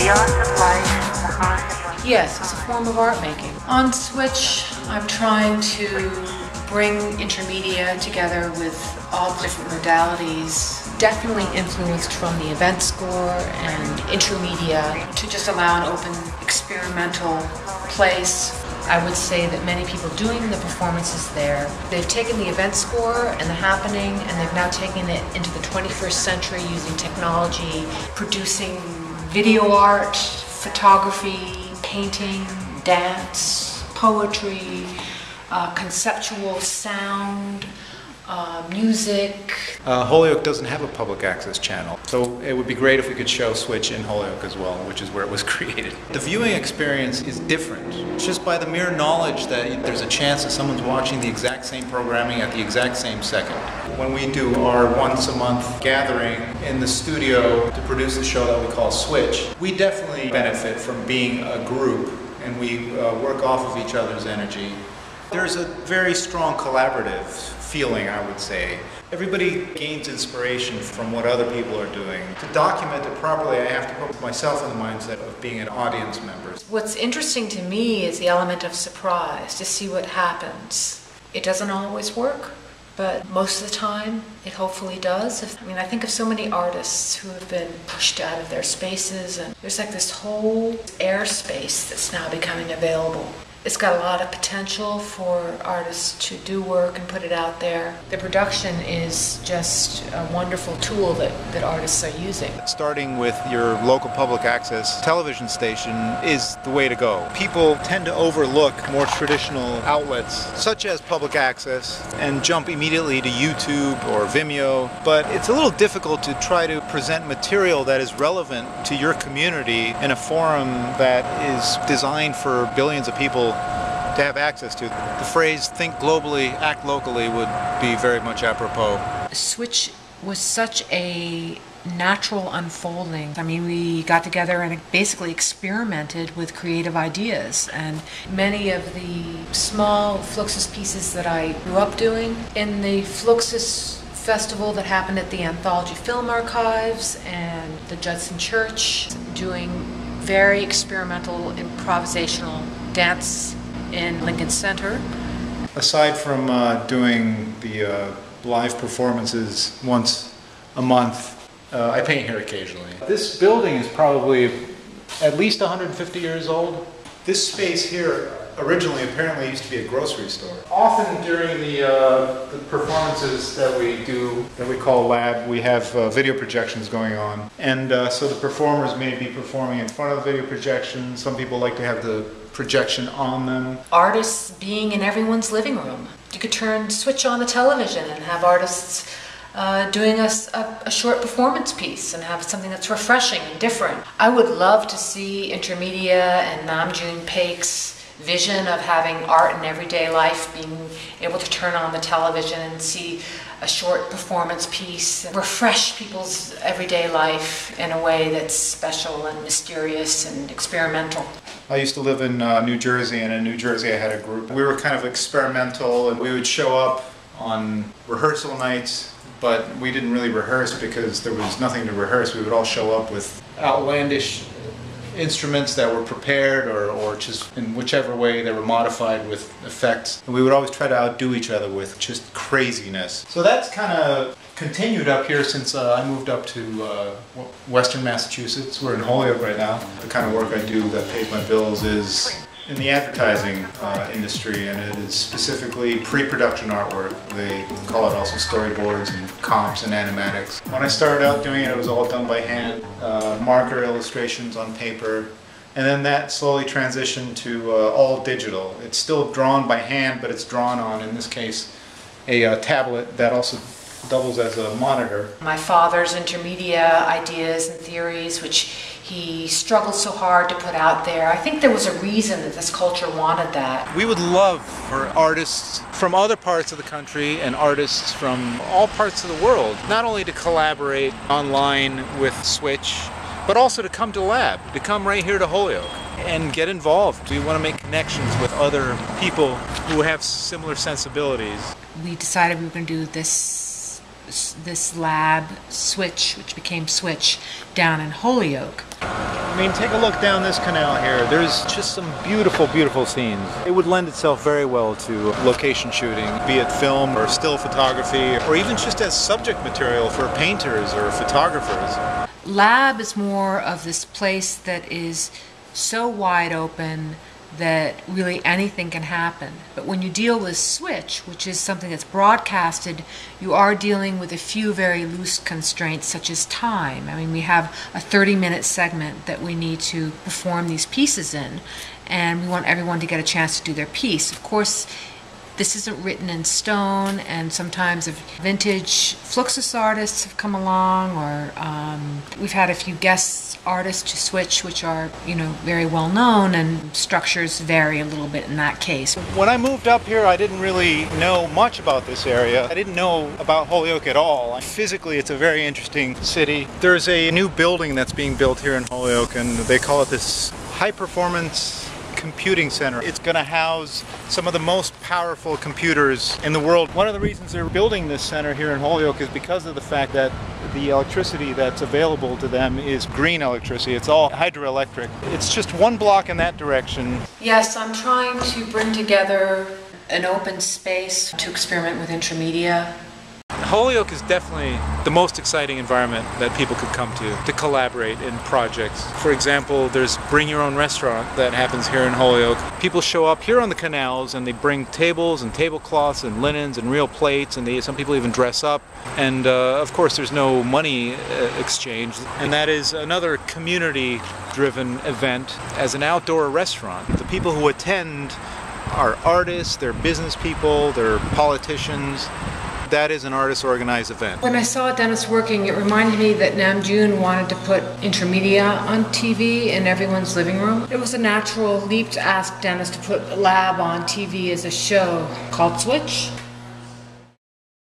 the art of life, the heart of life. Yes, it's a form of art making. On Switch, I'm trying to bring intermedia together with all the different modalities, definitely influenced from the event score and intermedia to just allow an open experimental place. I would say that many people doing the performances there, they've taken the event score and the happening and they've now taken it into the 21st century using technology, producing video art, photography, painting, dance, poetry, conceptual sound, music. Holyoke doesn't have a public access channel, so it would be great if we could show Switch in Holyoke as well, which is where it was created. The viewing experience is different. Just by the mere knowledge that there's a chance that someone's watching the exact same programming at the exact same second. When we do our once-a-month gathering in the studio to produce the show that we call Switch, we definitely benefit from being a group, and we work off of each other's energy. There's a very strong collaborative feeling, I would say. Everybody gains inspiration from what other people are doing. To document it properly, I have to put myself in the mindset of being an audience member. What's interesting to me is the element of surprise, to see what happens. It doesn't always work, but most of the time it hopefully does. I think of so many artists who have been pushed out of their spaces, and there's like this whole airspace that's now becoming available. It's got a lot of potential for artists to do work and put it out there. The production is just a wonderful tool that artists are using. Starting with your local public access television station is the way to go. People tend to overlook more traditional outlets, such as public access, and jump immediately to YouTube or Vimeo. But it's a little difficult to try to present material that is relevant to your community in a forum that is designed for billions of people to have access to. The phrase "think globally, act locally" would be very much apropos. Switch was such a natural unfolding. We got together and basically experimented with creative ideas, and many of the small Fluxus pieces that I grew up doing in the Fluxus festival that happened at the Anthology Film Archives and the Judson Church, doing very experimental improvisational dance in Lincoln Center. Aside from doing the live performances once a month, I paint here occasionally. This building is probably at least 150 years old. This space here originally apparently used to be a grocery store. Often during the performances that we do, that we call lab, we have video projections going on. And so the performers may be performing in front of the video projection. Some people like to have the projection on them. Artists being in everyone's living room. You could switch on the television and have artists doing a short performance piece and have something that's refreshing and different. I would love to see Intermedia and Namjoon Paik's vision of having art in everyday life, being able to turn on the television and see a short performance piece and refresh people's everyday life in a way that's special and mysterious and experimental. I used to live in New Jersey, and in New Jersey I had a group. We were kind of experimental, and we would show up on rehearsal nights, but we didn't really rehearse because there was nothing to rehearse. We would all show up with outlandish instruments that were prepared or just in whichever way they were modified with effects. And we would always try to outdo each other with just craziness. So that's kind of continued up here since I moved up to Western Massachusetts. We're in Holyoke right now. The kind of work I do that pays my bills is in the advertising industry, and it is specifically pre-production artwork. They call it also storyboards and comps and animatics. When I started out doing it, it was all done by hand, marker illustrations on paper, and then that slowly transitioned to all digital. It's still drawn by hand, but it's drawn on, in this case, a tablet that also doubles as a monitor. My father's intermedia ideas and theories, which he struggled so hard to put out there. I think there was a reason that this culture wanted that. We would love for artists from other parts of the country and artists from all parts of the world, not only to collaborate online with Switch, but also to come to Lab, to come right here to Holyoke and get involved. We want to make connections with other people who have similar sensibilities. We decided we were going to do this this lab, Switch, which became Switch, down in Holyoke. I mean, take a look down this canal here. There's just some beautiful, beautiful scenes. It would lend itself very well to location shooting, be it film or still photography, or even just as subject material for painters or photographers. Lab is more of this place that is so wide open that really anything can happen. But when you deal with Switch, which is something that's broadcasted, you are dealing with a few very loose constraints, such as time. I mean, we have a 30-minute segment that we need to perform these pieces in, and we want everyone to get a chance to do their piece. Of course, this isn't written in stone, and sometimes if vintage Fluxus artists have come along, or we've had a few guest artists to Switch, which are, very well known, and structures vary a little bit in that case. When I moved up here, I didn't really know much about this area. I didn't know about Holyoke at all. Physically, it's a very interesting city. There's a new building that's being built here in Holyoke, and they call it this high-performance computing center. It's going to house some of the most powerful computers in the world. One of the reasons they're building this center here in Holyoke is because of the fact that the electricity that's available to them is green electricity. It's all hydroelectric. It's just one block in that direction. Yes, I'm trying to bring together an open space to experiment with intermedia. Holyoke is definitely the most exciting environment that people could come to collaborate in projects. For example, there's Bring Your Own Restaurant that happens here in Holyoke. People show up here on the canals and they bring tables and tablecloths and linens and real plates, and some people even dress up. And of course there's no money exchange. And that is another community-driven event as an outdoor restaurant. The people who attend are artists, they're business people, they're politicians. That is an artist-organized event. When I saw Denis working, it reminded me that Namjoon wanted to put intermedia on TV in everyone's living room. It was a natural leap to ask Denis to put Lab on TV as a show called Switch.